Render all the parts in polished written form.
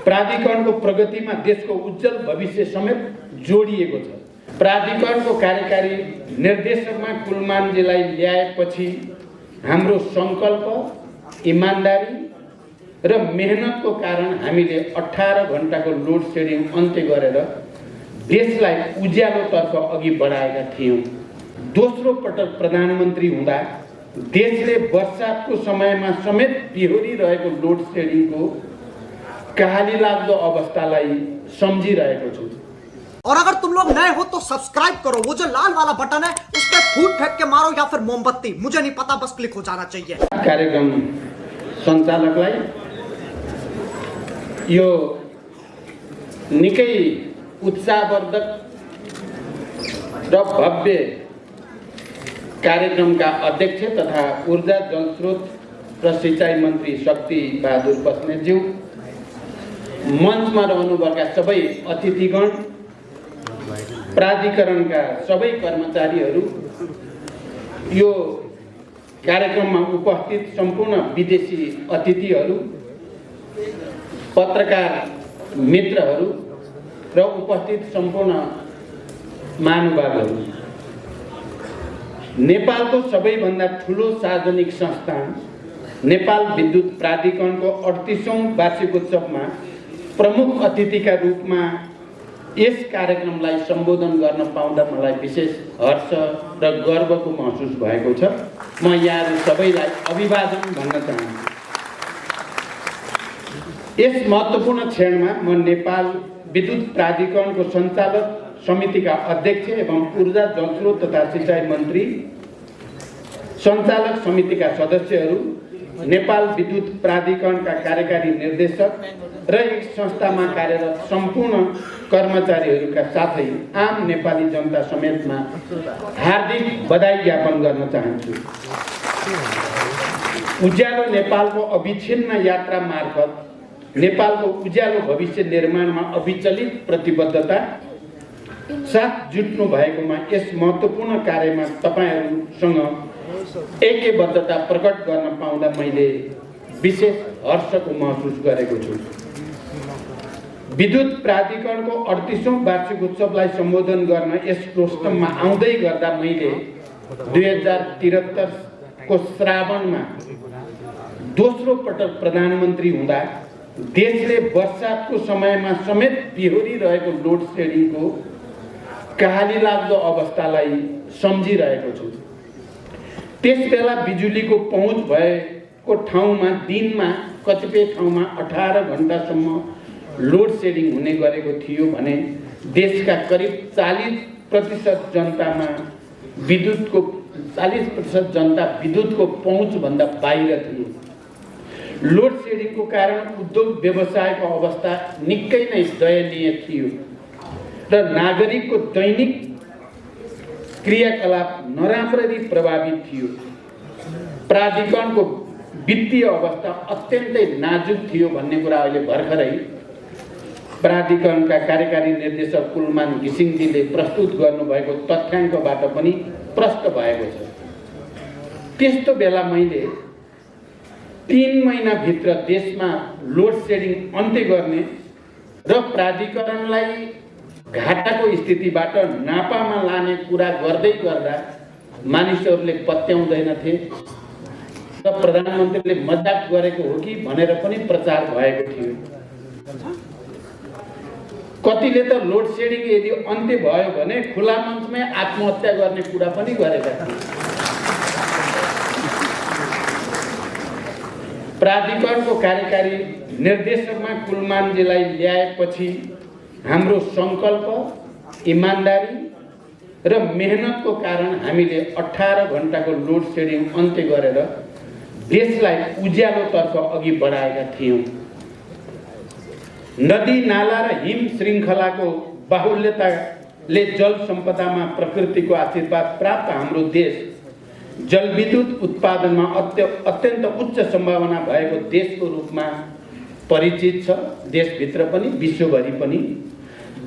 प्राधिकरणको प्रगतिमा देशको उज्जवल भविष्य समेत जोडिएको छ। प्राधिकरणको कार्यकारी निर्देशकमा कुलमानजीलाई ल्याएपछि हाम्रो सङ्कल्प, इमानदारी र मेहनतको कारण हामीले 18 घण्टाको लोड सेडिङ अन्त्य गरेर देशलाई उज्यालोतर्फ अघि बढाएका थियौँ। दोस्रो पटक प्रधानमन्त्री हुँदा देशले वर्षाको समयमा समेत बिहोरिरहेको लोड सेडिङको कहाली लाग्दो अवस्थालाई सम्झिरहेको छु। और अगर तुम लोग नए हो तो सब्सक्राइब करो, वो जो लाल वाला बटन है उस पर फूट फेंक के मारो या फिर मोमबत्ती, मुझे नहीं पता, बस क्लिक हो जाना चाहिए। कार्यक्रम सञ्चालकलाई यो निकै उत्साहवर्धक र भव्य कार्यक्रमका अध्यक्ष तथा ऊर्जा जलस्रोत र सिंचाई मन्त्री शक्ति बहादुर बस्नेतज्यू, मञ्चमा रहनुभएका सबै अतिथिगण, प्राधिकरणका सबै कर्मचारीहरू, यो कार्यक्रममा उपस्थित सम्पूर्ण विदेशी अतिथिहरू, पत्रकार मित्रहरू र उपस्थित सम्पूर्ण महानुभावहरू, नेपालको सबैभन्दा ठुलो सार्वजनिक संस्थान नेपाल विद्युत प्राधिकरणको 38औं वार्षिकोत्सवमा प्रमुख अतिथिका रूपमा यस कार्यक्रमलाई सम्बोधन गर्न पाउँदा मलाई विशेष हर्ष र गर्वको महसुस भएको छ। म यहाँहरू सबैलाई अभिवादन भन्न चाहन्छु। यस महत्त्वपूर्ण क्षणमा म नेपाल विद्युत प्राधिकरणको सञ्चालक समितिका अध्यक्ष एवं ऊर्जा जलस्रोत तथा सिंचाई मन्त्री, सञ्चालक समितिका सदस्यहरू, नेपाल विद्युत प्राधिकरणका कार्यकारी निर्देशक र यस संस्थामा कार्यरत सम्पूर्ण कर्मचारीहरूका साथै आम नेपाली जनता समेतमा हार्दिक बधाई ज्ञापन गर्न चाहन्छु। उज्यालो नेपालको अविच्छिन्न यात्रा मार्फत नेपालको उज्यालो भविष्य निर्माणमा अविचलित प्रतिबद्धता साथ जुट्नु भएकोमा यस महत्त्वपूर्ण कार्यमा तपाईहरुसँग ऐक्यबद्धता प्रकट गर्न पाउँदा मैले विशेष हर्षको महसुस गरेको छु। विद्युत प्राधिकरणको 38औं वार्षिक उत्सवलाई सम्बोधन गर्न यस प्रोग्राममा आउँदै गर्दा मैले 2073 को श्रावणमा दोस्रो पटक प्रधानमन्त्री हुँदा देशले वर्षाको समयमा समेत बिहोरिरहेको लोड सेडिङको कहाली लाग्दो अवस्थालाई सम्झिरहेको छु। त्यसबेला बिजुलीको पहुँच भएको ठाउँमा दिनमा कतिपय ठाउँमा 18 घण्टासम्म लोड सेडिङ हुने गरेको थियो भने देशका करिब 40% जनतामा विद्युतको 40% जनता विद्युतको पहुँच भन्दा बाहिर थिए। लोड सेडिङको कारण उद्योग व्यवसायको अवस्था निकै नै दयनीय थियो र नागरिकको दैनिक क्रियाकलाप नराम्ररी प्रभावित थियो। प्राधिकरणको वित्तीय अवस्था अत्यन्तै नाजुक थियो भन्ने कुरा अहिले भर्खरै प्राधिकरणका कार्यकारी निर्देशक कुलमान घिसिङजीले प्रस्तुत गर्नुभएको तथ्याङ्कबाट पनि प्रष्ट भएको छ। त्यस्तो बेला मैले 3 महिनाभित्र देशमा लोड सेडिङ अन्त्य गर्ने र प्राधिकरणलाई घाटाको स्थितिबाट नापामा लाने कुरा गर्दै गर्दा मानिसहरूले पत्याउँदैनथे र प्रधानमन्त्रीले मजाक गरेको हो कि भनेर पनि प्रचार भएको थियो। कतिले त लोड सेडिङ यदि अन्त्य भयो भने खुला मञ्चमै आत्महत्या गर्ने कुरा पनि गरेका थिए। प्राधिकरणको कार्यकारी निर्देशकमा कुलमानजीलाई ल्याएपछि हाम्रो सङ्कल्प, इमानदारी र मेहनतको कारण हामीले 18 घण्टाको लोड सेडिङ अन्त्य गरेर देशलाई उज्यालोतर्फ अघि बढाएका थियौँ। नदी नाला र हिम श्रृङ्खलाको बाहुल्यताले जल सम्पदामा प्रकृतिको आशीर्वाद प्राप्त हाम्रो देश जलविद्युत उत्पादनमा अत्यन्त उच्च सम्भावना भएको देशको रूपमा परिचित छ। देशभित्र पनि विश्वभरि पनि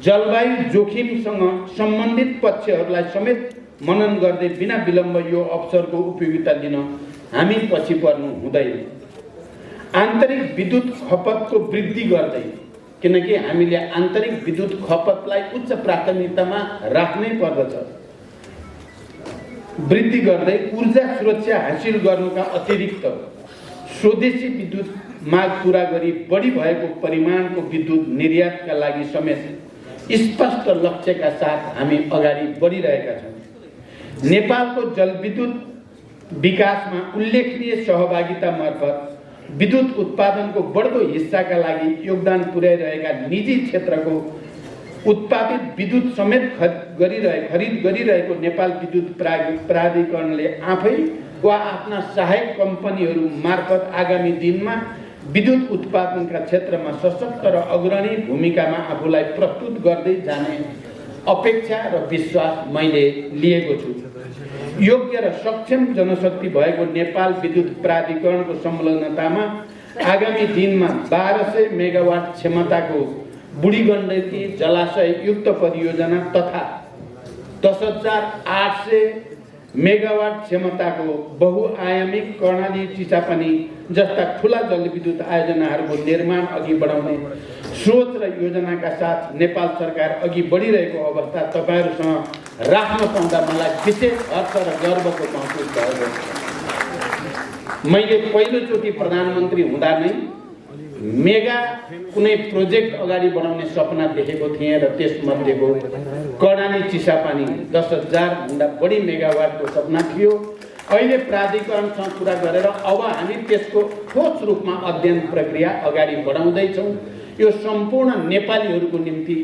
जलवायु जोखिमसँग सम्बन्धित पक्षहरूलाई समेत मनन गर्दै बिना विलम्ब यो अवसरको उपयोगिता लिन हामी पछि पर्नु हुँदैन। आन्तरिक विद्युत खपतको वृद्धि गर्दै किनकि हामीले आन्तरिक विद्युत खपतलाई उच्च प्राथमिकतामा राख्नै पर्दछ। वृद्धि गर्दै ऊर्जा सुरक्षा हासिल गर्नुका अतिरिक्त स्वदेशी विद्युत माग पूरा गरी बढी भएको परिमाणको विद्युत निर्यातका लागि समेत स्पष्ट लक्ष्यका साथ हामी अगाडि बढिरहेका छौँ। नेपालको जलविद्युत विकासमा उल्लेखनीय सहभागिता मार्फत विद्युत उत्पादनको बढ्दो हिस्साका लागि योगदान पुर्याइरहेका निजी क्षेत्रको उत्पादित विद्युत समेत खरिद गरिरहेको नेपाल विद्युत प्राधिकरणले आफै वा आफ्ना सहायक कम्पनीहरू मार्फत आगामी दिनमा विद्युत उत्पादनका क्षेत्रमा सशक्त र अग्रणी भूमिकामा आफूलाई प्रस्तुत गर्दै जाने अपेक्षा र विश्वास मैले लिएको छु। योग्य र सक्षम जनशक्ति भएको नेपाल विद्युत प्राधिकरणको संलग्नतामा आगामी दिनमा 1200 मेगावाट क्षमताको बुढीगण्डकी जलाशय युक्त परियोजना तथा 10,800 मेगावाट क्षमताको बहुआयामिक कर्णाली चिसापानी जस्ता ठूला जलविद्युत आयोजनाहरूको निर्माण अघि बढाउने सोच र योजनाका साथ नेपाल सरकार अघि बढिरहेको अवस्था तपाईहरुसँग राख्न पाउँदा मलाई विशेष हर्ष र गर्वको महसुस भएको छ। मैले पहिलोचोटि प्रधानमन्त्री हुँदा नै मेगा कुनै प्रोजेक्ट अगाडि बढाउने सपना देखेको थिएँ र त्यसमध्येको कर्णाली चिसापानी 10,000 भन्दा बढी मेगावाटको सपना थियो। अहिले प्राधिकरणसँग कुरा गरेर अब हामी त्यसको ठोस रूपमा अध्ययन प्रक्रिया अगाडि बढाउँदैछौँ। यो सम्पूर्ण नेपालीहरूको निम्ति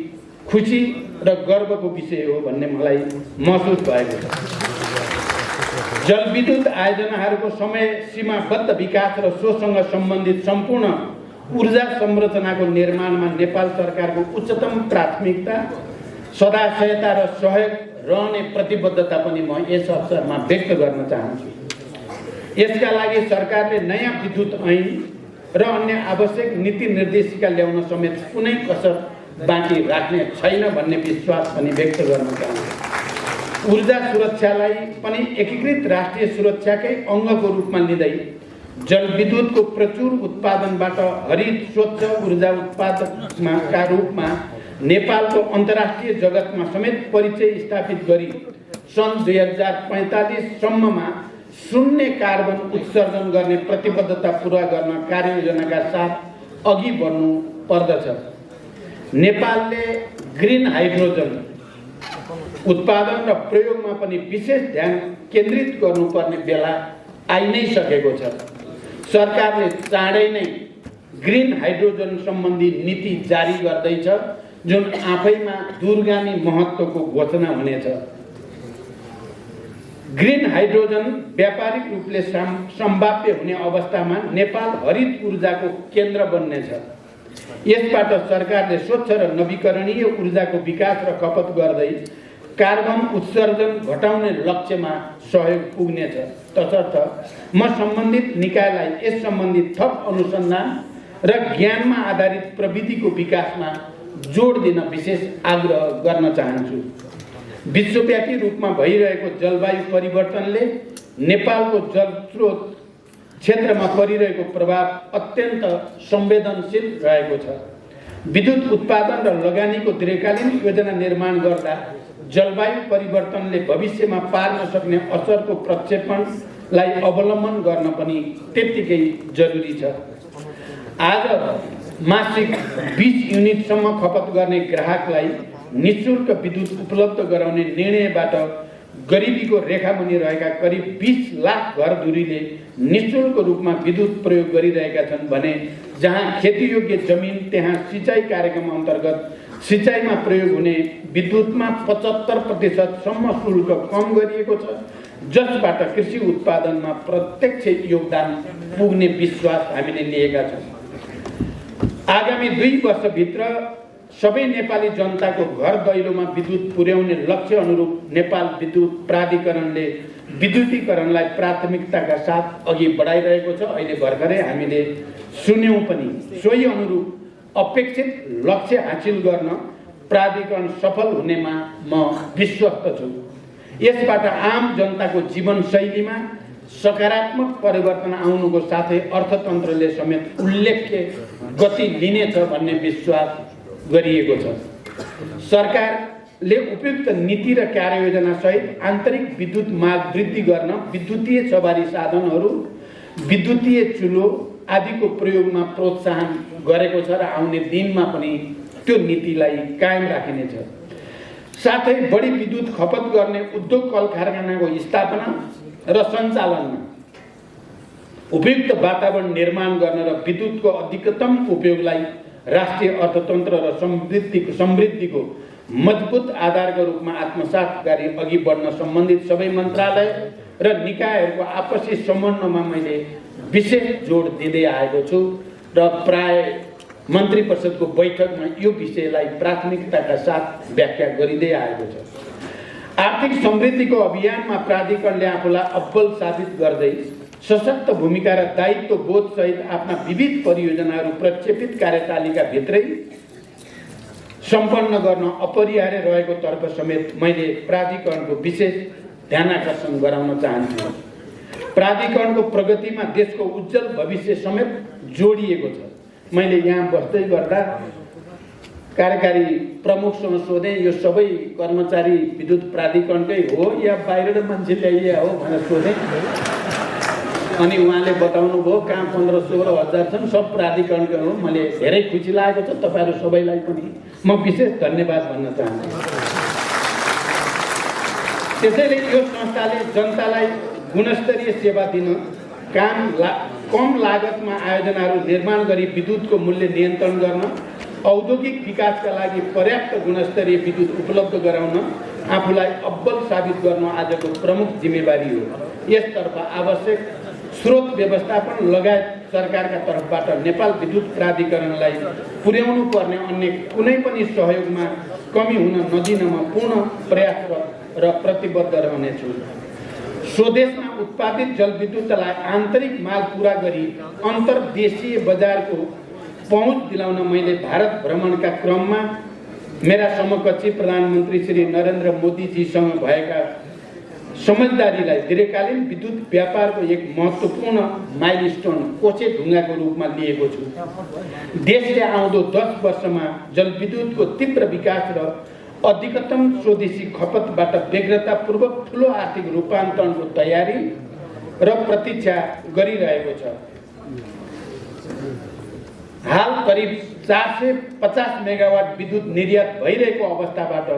खुसी र गर्वको विषय हो भन्ने मलाई महसुस भएको छ। जलविद्युत आयोजनाहरूको समय सीमाबद्ध विकास र सोसँग सम्बन्धित सम्पूर्ण ऊर्जा संरचनाको निर्माणमा नेपाल सरकारको उच्चतम प्राथमिकता सदाशयता र सहयोग रहने प्रतिबद्धता पनि म यस अवसरमा व्यक्त गर्न चाहन्छु। यसका लागि सरकारले नयाँ विद्युत ऐन र अन्य आवश्यक नीति निर्देशिका ल्याउन समेत कुनै कसर बाँकी राख्ने छैन भन्ने विश्वास पनि व्यक्त गर्न चाहन्छु। ऊर्जा सुरक्षालाई पनि एकीकृत राष्ट्रिय सुरक्षाकै अङ्गको रूपमा लिँदै जलविद्युतको प्रचुर उत्पादनबाट हरित स्वच्छ ऊर्जा उत्पादकका रूपमा नेपालको अन्तर्राष्ट्रिय जगतमा समेत परिचय स्थापित गरी सन् 2045 सम्ममा शून्य कार्बन उत्सर्जन गर्ने प्रतिबद्धता पूरा गर्न कार्ययोजनाका साथ अघि बढ्नु पर्दछ। नेपालले ग्रीन हाइड्रोजन उत्पादन र प्रयोगमा पनि विशेष ध्यान केन्द्रित गर्नुपर्ने बेला आइ नै सकेको छ। सरकारले चाँडै नै ग्रीन हाइड्रोजन सम्बन्धी नीति जारी गर्दैछ जुन आफैमा दूरगामी महत्त्वको घोषणा हुनेछ। ग्रीन हाइड्रोजन व्यापारिक रूपले सम्भाव्य हुने अवस्थामा नेपाल हरित ऊर्जाको केन्द्र बन्नेछ। यसबाट सरकारले स्वच्छ र नवीकरणीय ऊर्जाको विकास र खपत गर्दै कार्बन उत्सर्जन घटाउने लक्ष्यमा सहयोग पुग्नेछ। तसर्थ म सम्बन्धित निकायलाई यस सम्बन्धी थप अनुसन्धान र ज्ञानमा आधारित प्रविधिको विकासमा जोड दिन विशेष आग्रह गर्न चाहन्छु। विश्वव्यापी रूपमा भइरहेको जलवायु परिवर्तनले नेपालको जलस्रोत क्षेत्रमा परिरहेको प्रभाव अत्यन्त संवेदनशील रहेको छ। विद्युत उत्पादन र लगानीको दीर्घकालीन योजना निर्माण गर्दा जलवायु परिवर्तनले भविष्यमा पार्न सक्ने असरको प्रक्षेपणलाई अवलम्बन गर्न पनि त्यत्तिकै जरुरी छ। आज मासिक 20 युनिटसम्म खपत गर्ने ग्राहकलाई निःशुल्क विद्युत उपलब्ध गराउने निर्णयबाट गरिबीको रेखामुनि रहेका करिब 20 लाख घरधुरीले निःशुल्क रूपमा विद्युत प्रयोग गरिरहेका छन् भने जहाँ खेतीयोग्य जमिन त्यहाँ सिँचाइ कार्यक्रम अन्तर्गत सिँचाइमा प्रयोग हुने विद्युतमा 75% सम्म शुल्क कम गरिएको छ, जसबाट कृषि उत्पादनमा प्रत्यक्ष योगदान पुग्ने विश्वास हामीले लिएका छौँ। आगामी 2 वर्षभित्र सबै नेपाली जनताको घर दैलोमा विद्युत पुर्याउने लक्ष्य अनुरूप नेपाल विद्युत प्राधिकरणले विद्युतीकरणलाई प्राथमिकताका साथ अघि बढाइरहेको छ। अहिले भर्खरै हामीले सुन्यौं पनि सोही अनुरूप अपेक्षित लक्ष्य हासिल गर्न प्राधिकरण सफल हुनेमा म विश्वस्त छु। यसबाट आम जनताको जीवनशैलीमा सकारात्मक परिवर्तन आउनुको साथै अर्थतन्त्रले समेत उल्लेख्य गति लिनेछ भन्ने विश्वास गरिएको छ। सरकारले उपयुक्त नीति र कार्ययोजना सहित आन्तरिक विद्युत माग वृद्धि गर्न विद्युतीय सवारी साधनहरू, विद्युतीय चुलो आदिको प्रयोगमा प्रोत्साहन गरेको छ र आउने दिनमा पनि त्यो नीतिलाई कायम राखिनेछ। साथै बढी विद्युत खपत गर्ने उद्योग कल कारखानाको स्थापना र सञ्चालनमा उपयुक्त वातावरण निर्माण गर्न र विद्युतको अधिकतम उपयोगलाई राष्ट्रिय अर्थतन्त्र र समृद्धिको मजबुत आधारको रूपमा आत्मसात गरी अघि बढ्न सम्बन्धित सबै मन्त्रालय र निकायहरूको आपसी समन्वयमा मैले विशेष जोड दिँदै आएको छु र प्राय मन्त्री परिषदको बैठकमा यो विषयलाई प्राथमिकताका साथ व्याख्या गरिँदै आएको छ। आर्थिक समृद्धिको अभियानमा प्राधिकरणले आफूलाई अब्बल साबित गर्दै सशक्त भूमिका र दायित्व बोध सहित आफ्ना विविध परियोजनाहरू प्रक्षेपित कार्यतालिका भित्रै सम्पन्न गर्न अपरिहार्य रहेको तर्फ समेत मैले प्राधिकरणको विशेष ध्यानाकर्षण गराउन चाहन्छु। प्राधिकरणको प्रगतिमा देशको उज्जवल भविष्य समेत जोडिएको छ। मैले यहाँ बस्दै गर्दा कार्यकारी प्रमुखसँग सोधेँ, यो सबै कर्मचारी विद्युत प्राधिकरणकै हो या बाहिरबाट मान्छे ल्याइए हो भनेर सोधेँ। अनि उहाँले बताउनु भयो कहाँ 15-16 हजार छन्, सब प्राधिकरणकै हो। मैले धेरै खुसी लागेको छ। तपाईँहरू सबैलाई पनि म विशेष धन्यवाद भन्न चाहन्छु। त्यसैले यो संस्थाले जनतालाई गुणस्तरीय सेवा दिन कम लागतमा आयोजनाहरू निर्माण गरी विद्युतको मूल्य नियन्त्रण गर्न, औद्योगिक विकासका लागि पर्याप्त गुणस्तरीय विद्युत उपलब्ध गराउन आफूलाई अब्बल साबित गर्नु आजको प्रमुख जिम्मेवारी हो। यसतर्फ आवश्यक स्रोत व्यवस्थापन लगायत सरकारका तर्फबाट नेपाल विद्युत प्राधिकरणलाई पुर्याउनु पर्ने अन्य कुनै पनि सहयोगमा कमी हुन नदिनमा पूर्ण प्रयास र प्रतिबद्ध रहनेछु। स्वदेशमा उत्पादित जलविद्युतलाई आन्तरिक माग पूरा गरी अन्तर्देशीय बजारको पहुँच दिलाउन मैले भारत भ्रमणका क्रममा मेरा समकक्षी प्रधानमन्त्री श्री नरेन्द्र मोदीजीसँग भएका समझदारीलाई दीर्घकालीन विद्युत व्यापारको एक महत्त्वपूर्ण माइलस्टोन कोचे ढुङ्गाको रूपमा लिएको छु। देशले आउँदो 10 वर्षमा जलविद्युतको तीव्र विकास र अधिकतम स्वदेशी खपतबाट व्यग्रतापूर्वक ठुलो आर्थिक रूपान्तरणको तयारी र प्रतीक्षा गरिरहेको छ। हाल करिब 450 मेगावाट विद्युत निर्यात भइरहेको अवस्थाबाट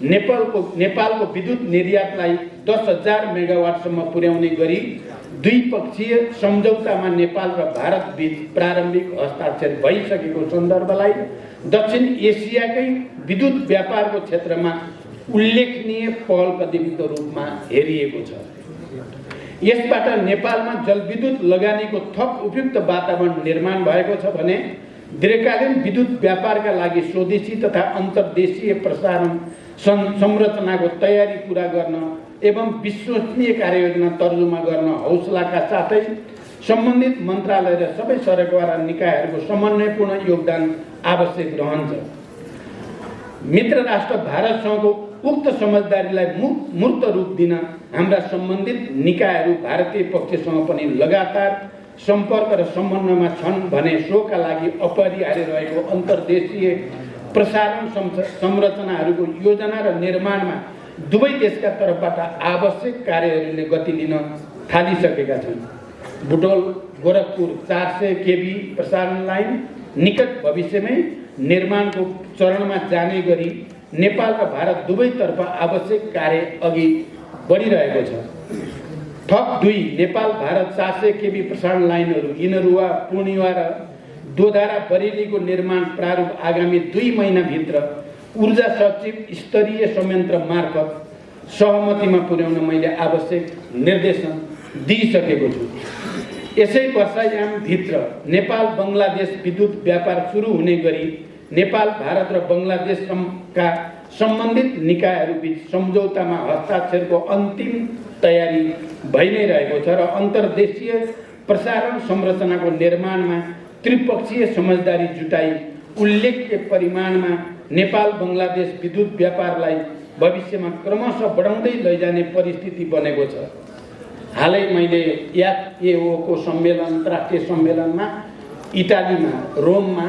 नेपालको विद्युत निर्यातलाई 10,000 मेगावाटसम्म पुर्याउने गरी द्विपक्षीय सम्झौतामा नेपाल र भारत बीच प्रारम्भिक हस्ताक्षर भइसकेको सन्दर्भलाई दक्षिण एसियाकै विद्युत व्यापारको क्षेत्रमा उल्लेखनीय पहल कदमीको रूपमा हेरिएको छ। यसबाट नेपालमा जलविद्युत लगानीको थप उपयुक्त वातावरण निर्माण भएको छ भने दीर्घकालीन विद्युत व्यापारका लागि स्वदेशी तथा अन्तर्देशीय प्रसारण संरचनाको तयारी पूरा गर्न एवं विश्वसनीय कार्ययोजना तर्जुमा गर्न हौसलाका साथै सम्बन्धित मन्त्रालय र सबै सरकार निकायहरूको समन्वयपूर्ण योगदान आवश्यक रहन्छ। मित्र राष्ट्र भारतसँगको उक्त समझदारीलाई मूर्त रूप दिन हाम्रा सम्बन्धित निकायहरू भारतीय पक्षसँग पनि लगातार सम्पर्क र समन्वयमा छन् भने सोका लागि अपरिहार्य रहेको अन्तर्देशीय प्रसारण संरचनाहरूको योजना र निर्माणमा दुवै देशका तर्फबाट आवश्यक कार्यहरूले गति लिन थालिसकेका छन्। बुटोल गोरखपुर 400 केबी प्रसारण लाइन निकट भविष्यमै निर्माणको चरणमा जाने गरी नेपाल र भारत दुवैतर्फ आवश्यक कार्य अघि बढिरहेको छ। थप 2 नेपाल भारत 400 केबी प्रसारण लाइनहरू इनरुवा, पूर्णिया र दोधारा बरेलीको निर्माण प्रारूप आगामी 2 महिनाभित्र ऊर्जा सचिव स्तरीय संयन्त्र मार्फत सहमतिमा पुर्याउन मैले आवश्यक निर्देशन दिइसकेको छु। यसै वर्षायामभित्र नेपाल बङ्गलादेश विद्युत व्यापार सुरु हुने गरी नेपाल भारत र बङ्गलादेशका सम्बन्धित निकायहरूबीच सम्झौतामा हस्ताक्षरको अन्तिम तयारी भइ नै रहेको छ र अन्तर्देशीय प्रसारण संरचनाको निर्माणमा त्रिपक्षीय समझदारी जुटाई उल्लेख्य परिमाणमा नेपाल बङ्गलादेश विद्युत व्यापारलाई भविष्यमा क्रमशः बढाउँदै लैजाने परिस्थिति बनेको छ। हालै मैले याकएओको सम्मेलन अन्तर्राष्ट्रिय सम्मेलनमा इटालीमा रोममा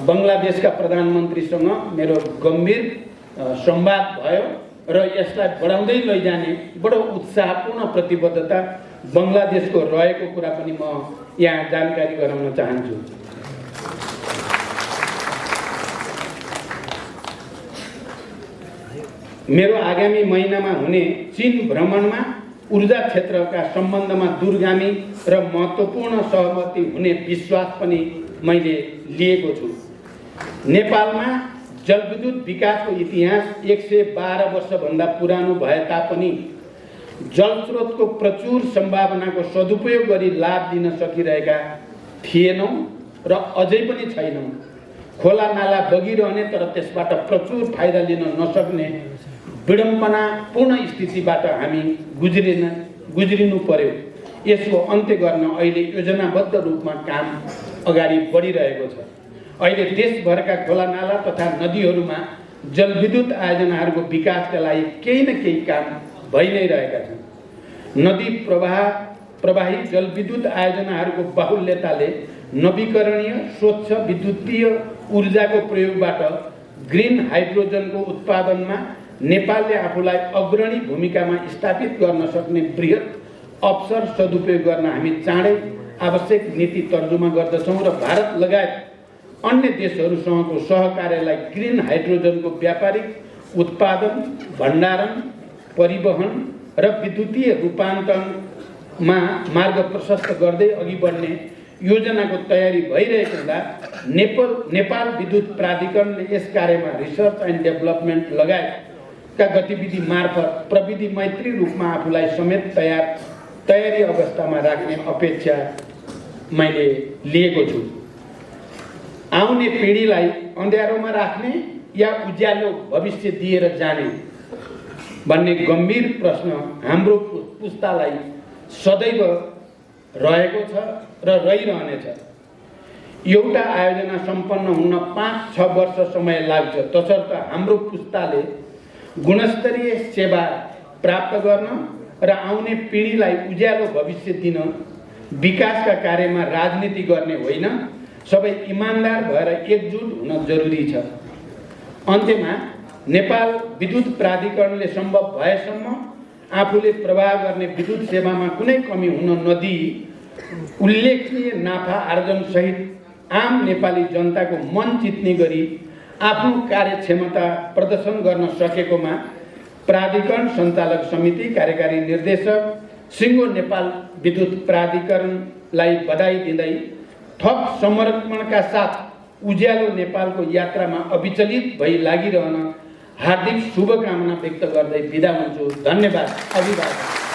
बङ्गलादेशका प्रधानमन्त्रीसँग मेरो गम्भीर संवाद भयो र यसलाई बढाउँदै लैजाने बडो उत्साहपूर्ण प्रतिबद्धता बङ्गलादेशको रहेको कुरा पनि म यहाँ जानकारी गराउन चाहन्छु। मेरो आगामी महिनामा हुने चीन भ्रमणमा ऊर्जा क्षेत्रका सम्बन्धमा दूरगामी र महत्त्वपूर्ण सहमति हुने विश्वास पनि मैले लिएको छु। नेपालमा जलविद्युत विकासको इतिहास 112 वर्षभन्दा पुरानो भए तापनि जलस्रोतको प्रचुर सम्भावनाको सदुपयोग गरी लाभ लिन सकिरहेका थिएनौँ र अझै पनि छैनौँ। खोला नाला बगिरहने तर त्यसबाट प्रचुर फाइदा लिन नसक्ने विडम्बनापूर्ण स्थितिबाट हामी गुज्रिनु पर्यो। यसको अन्त्य गर्न अहिले योजनाबद्ध रूपमा काम अगाडि बढिरहेको छ। अहिले देशभरका खोला नाला तथा नदीहरूमा जलविद्युत आयोजनाहरूको विकासका लागि केही न केही काम भइ नै रहेका छन्। नदी प्रवाही जलविद्युत आयोजनाहरूको बाहुल्यताले नवीकरणीय स्वच्छ विद्युतीय ऊर्जाको प्रयोगबाट ग्रिन हाइड्रोजनको उत्पादनमा नेपालले आफूलाई अग्रणी भूमिकामा स्थापित गर्न सक्ने बृहत अवसर सदुपयोग गर्न हामी चाँडै आवश्यक नीति तर्जुमा गर्दछौँ र भारत लगायत अन्य देशहरूसँगको सहकार्यलाई ग्रिन हाइड्रोजनको व्यापारिक उत्पादन, भण्डारण, परिवहन र विद्युतीय रूपान्तरणमा मार्ग प्रशस्त गर्दै अघि बढ्ने योजनाको तयारी भइरहेको हुँदा नेपाल विद्युत प्राधिकरणले यस कार्यमा रिसर्च एन्ड डेभलपमेन्ट लगायतका गतिविधि मार्फत प्रविधि मैत्री रूपमा आफूलाई समेत तयारी अवस्थामा राख्ने अपेक्षा मैले लिएको छु। आउने पिँढीलाई अँध्यारोमा राख्ने या उज्यालो भविष्य दिएर जाने भन्ने गम्भीर प्रश्न हाम्रो पुस्तालाई सदैव रहेको छ र रहिरहनेछ। एउटा आयोजना सम्पन्न हुन 5-6 वर्ष समय लाग्छ, तसर्थ हाम्रो पुस्ताले गुणस्तरीय सेवा प्राप्त गर्न र आउने पिँढीलाई उज्यालो भविष्य दिन विकासका कार्यमा राजनीति गर्ने होइन, सबै इमानदार भएर एकजुट हुन जरुरी छ। अन्त्यमा नेपाल विद्युत प्राधिकरणले सम्भव भएसम्म आफूले प्रवाह गर्ने विद्युत सेवामा कुनै कमी हुन नदिई उल्लेखनीय नाफा आर्जन सहित आम नेपाली जनताको मन जित्ने गरी आफ्नो कार्यक्षमता प्रदर्शन गर्न सकेकोमा प्राधिकरण सञ्चालक समिति, कार्यकारी निर्देशक, सिङ्गो नेपाल विद्युत प्राधिकरणलाई बधाई दिँदै थप समर्पणका साथ उज्यालो नेपालको यात्रामा अविचलित भई लागिरहन हार्दिक शुभकामना व्यक्त गर्दै बिदा हुन्छु। धन्यवाद। अभिवादन।